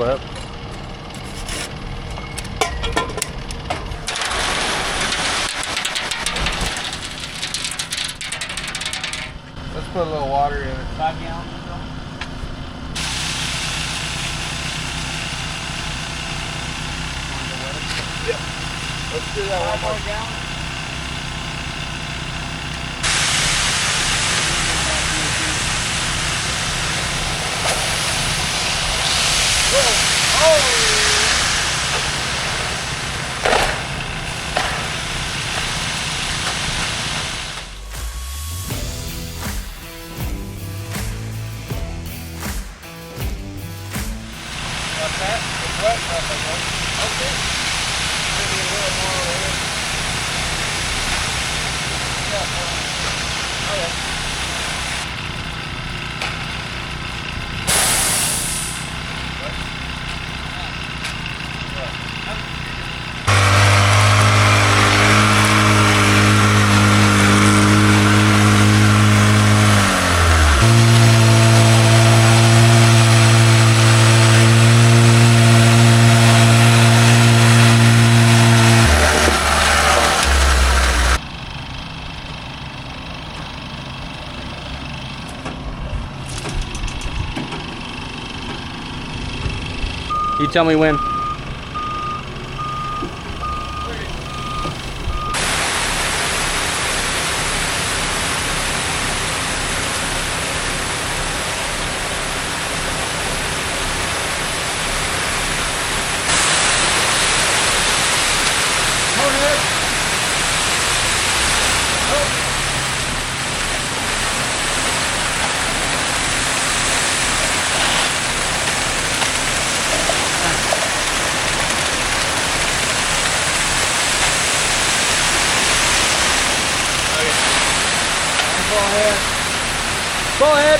slip. Let's put a little water in it. 5 gallons or so? Yep. Let's do that 5 one more gallons? You tell me when. Go ahead.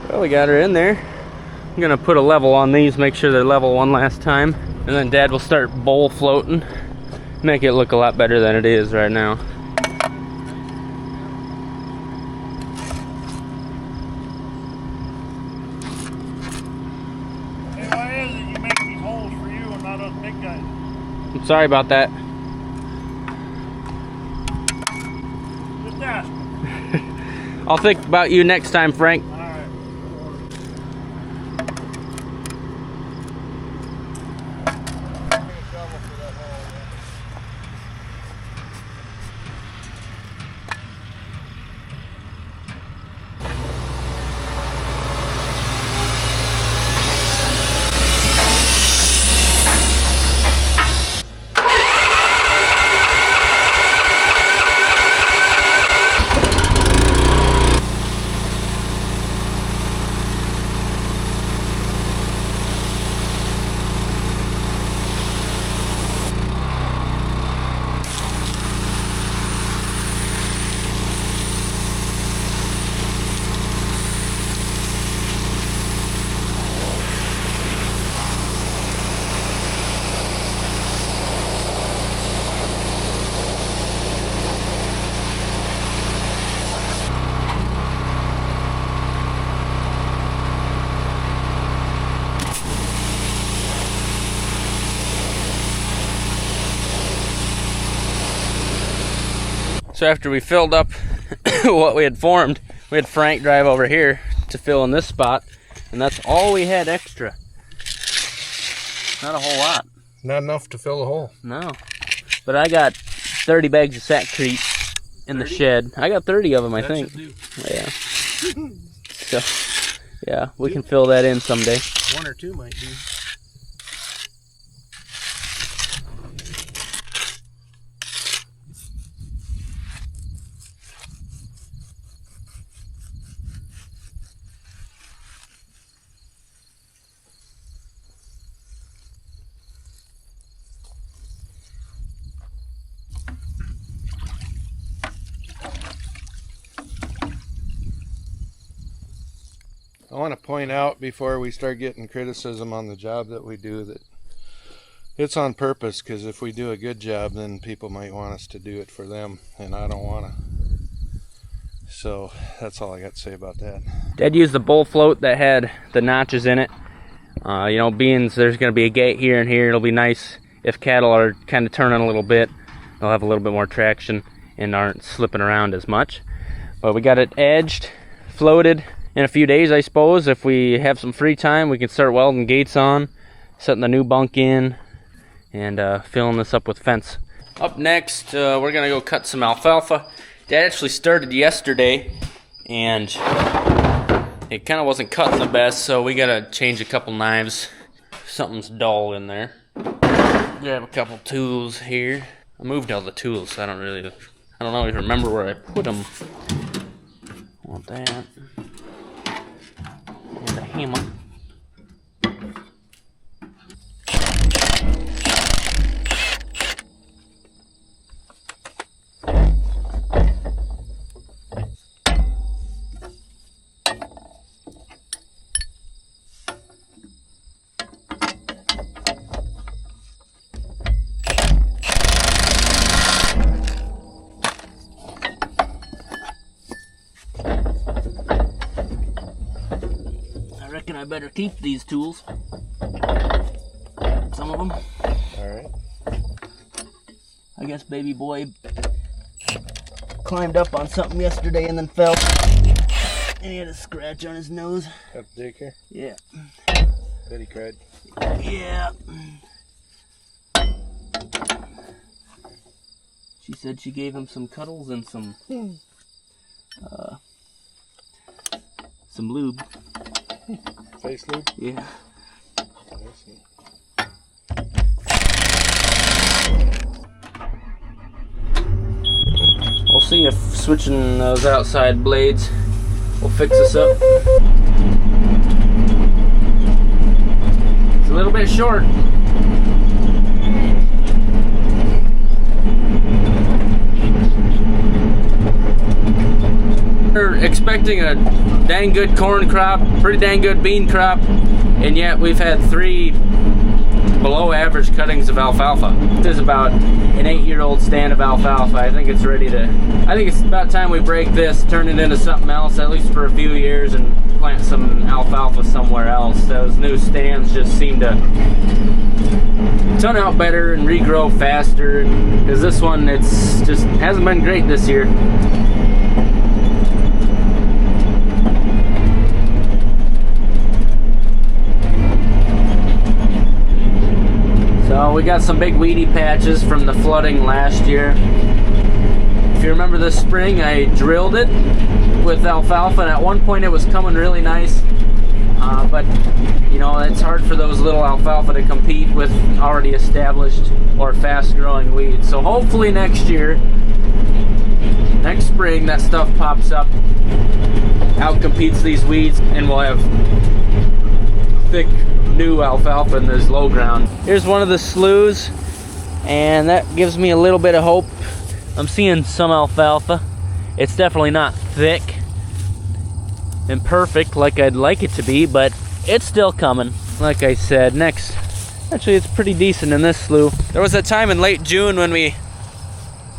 Well, we got her in there. I'm gonna put a level on these, make sure they're level one last time, and then Dad will start bowl floating, make it look a lot better than it is right now. Hey, why is it you make these holes for you and not us big guys? I'm sorry about that. Just ask. I'll think about you next time, Frank. All right. So after we filled up what we had formed, we had Frank drive over here to fill in this spot, and that's all we had extra. Not a whole lot. Not enough to fill the hole. No. But I got 30 bags of sackcrete in 30? The shed. I got 30 of them, I think. Yeah. So, yeah, we can fill that in someday. 1 or 2 might do. I want to point out before we start getting criticism on the job that we do that it's on purpose, because if we do a good job then people might want us to do it for them, and I don't want to. So that's all I got to say about that. Dad used the bull float that had the notches in it. You know, being there's going to be a gate here and here, it'll be nice if cattle are kind of turning a little bit. They'll have a little bit more traction and aren't slipping around as much. But we got it edged, floated. In a few days, I suppose, if we have some free time, we can start welding gates on, setting the new bunk in, and filling this up with fence. Up next, we're gonna go cut some alfalfa. Dad actually started yesterday, and it kind of wasn't cutting the best, so we gotta change a couple knives. Something's dull in there. Grab a couple tools here. I moved all the tools, so I don't always remember where I put them. Want that. And a hammer. I better keep these tools. Some of them. Alright. I guess baby boy climbed up on something yesterday and then fell. And he had a scratch on his nose. Got the daycare? Yeah. Bet he cried. Yeah. She said she gave him some cuddles and some lube. Face lube? Yeah. We'll see if switching those outside blades will fix us up. It's a little bit short. We're expecting a dang good corn crop, pretty dang good bean crop, and yet we've had 3 below average cuttings of alfalfa. This is about an 8-year-old stand of alfalfa. I think it's about time we break this, turn it into something else, at least for a few years, and plant some alfalfa somewhere else. Those new stands just seem to ton out better and regrow faster, because this one, it's just hasn't been great this year. So we got some big weedy patches from the flooding last year. If you remember this spring, I drilled it with alfalfa, and at one point it was coming really nice. But you know, it's hard for those little alfalfa to compete with already established or fast growing weeds. So hopefully next spring, that stuff pops up, outcompetes these weeds, and we'll have thick new alfalfa in this low ground. Here's one of the sloughs, and that gives me a little bit of hope. I'm seeing some alfalfa. It's definitely not thick and perfect like I'd like it to be, but it's still coming. Like I said, actually it's pretty decent in this slough. There was a time in late June when we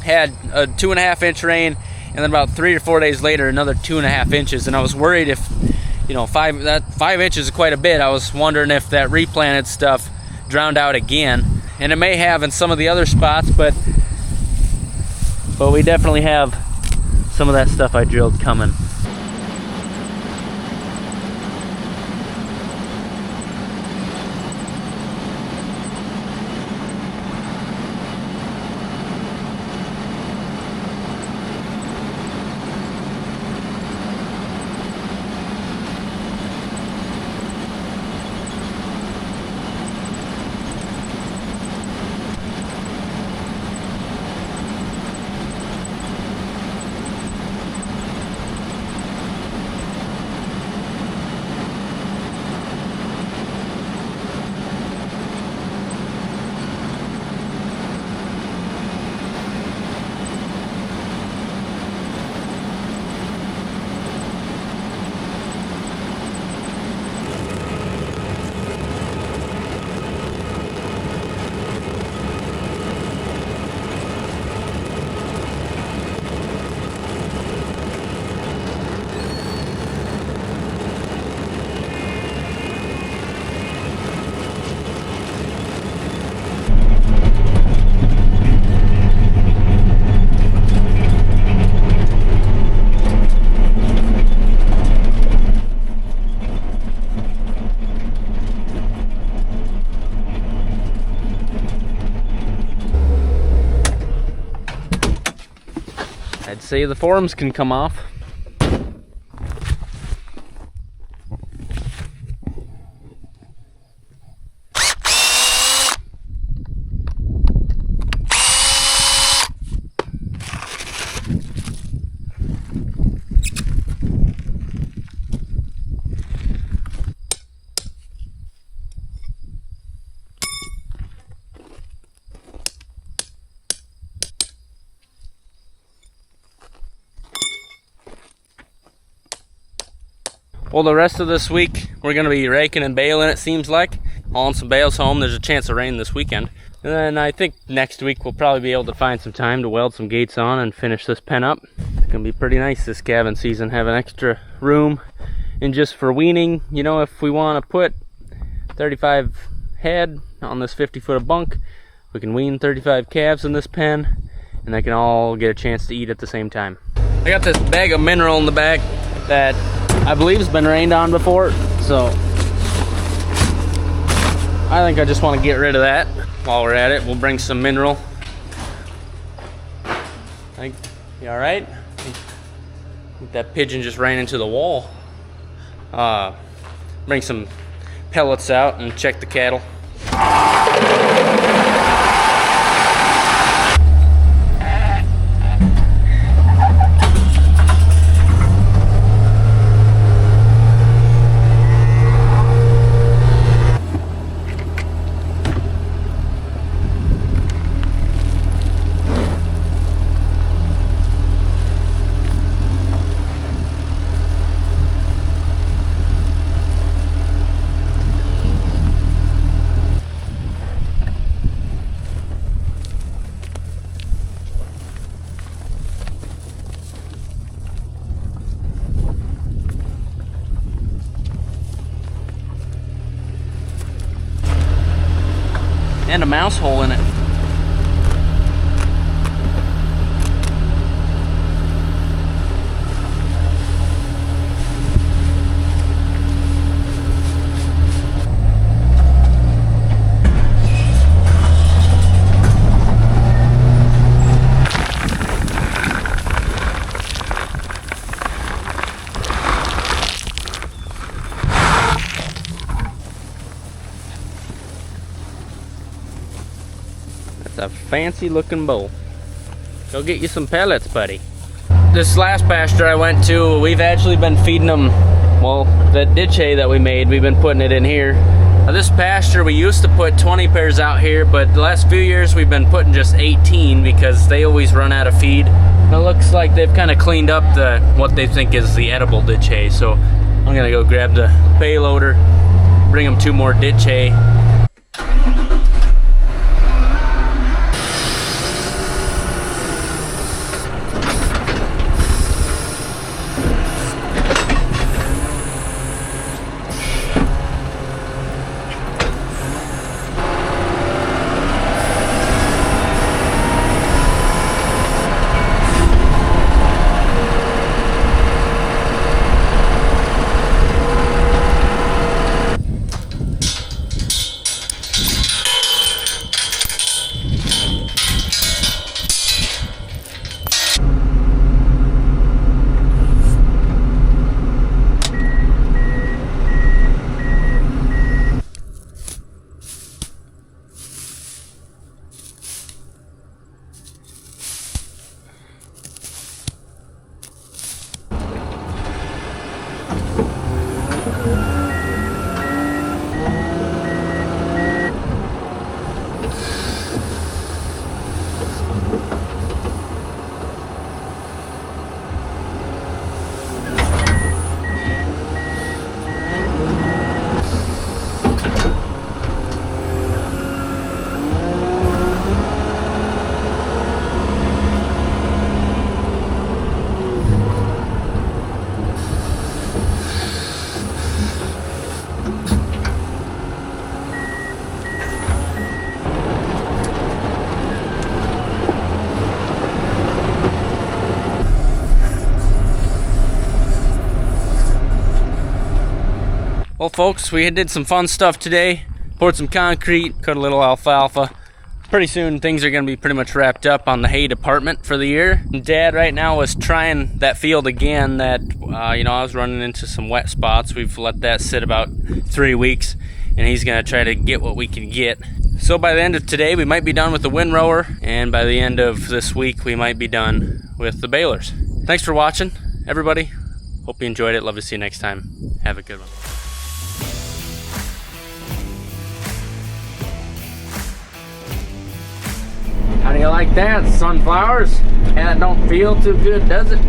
had a 2.5-inch rain, and then about 3 or 4 days later another 2.5 inches, and I was worried if, you know, 5 inches is quite a bit. I was wondering if that replanted stuff drowned out again, and it may have in some of the other spots, but But we definitely have some of that stuff I drilled coming. I'd say the forms can come off. Well, the rest of this week, we're going to be raking and baling, it seems like. Hauling some bales home. There's a chance of rain this weekend. And then I think next week we'll probably be able to find some time to weld some gates on and finish this pen up. It's going to be pretty nice this calving season, having extra room. And just for weaning, you know, if we want to put 35 head on this 50-foot of bunk, we can wean 35 calves in this pen, and they can all get a chance to eat at the same time. I got this bag of mineral in the back that I believe has been rained on before, so I think I just want to get rid of that. While we're at it, we'll bring some mineral. You all right? I think that pigeon just ran into the wall. Bring some pellets out and check the cattle. And a mouse hole in it. A fancy looking bull. Go get you some pellets, buddy. This last pasture I went to, we've actually been feeding them, well, that ditch hay that we made, we've been putting it in here. Now this pasture, we used to put 20 pairs out here, but the last few years we've been putting just 18 because they always run out of feed. And it looks like they've kind of cleaned up what they think is the edible ditch hay. So I'm gonna go grab the payloader, bring them 2 more ditch hay. Well, folks, we did some fun stuff today. Poured some concrete, cut a little alfalfa. Pretty soon things are going to be pretty much wrapped up on the hay department for the year. Dad right now is trying that field again that, I was running into some wet spots. We've let that sit about 3 weeks, and he's going to try to get what we can get. So by the end of today, we might be done with the windrower, and by the end of this week, we might be done with the balers. Thanks for watching, everybody. Hope you enjoyed it. Love to see you next time. Have a good one. How do you like that, sunflowers? And it don't feel too good, does it?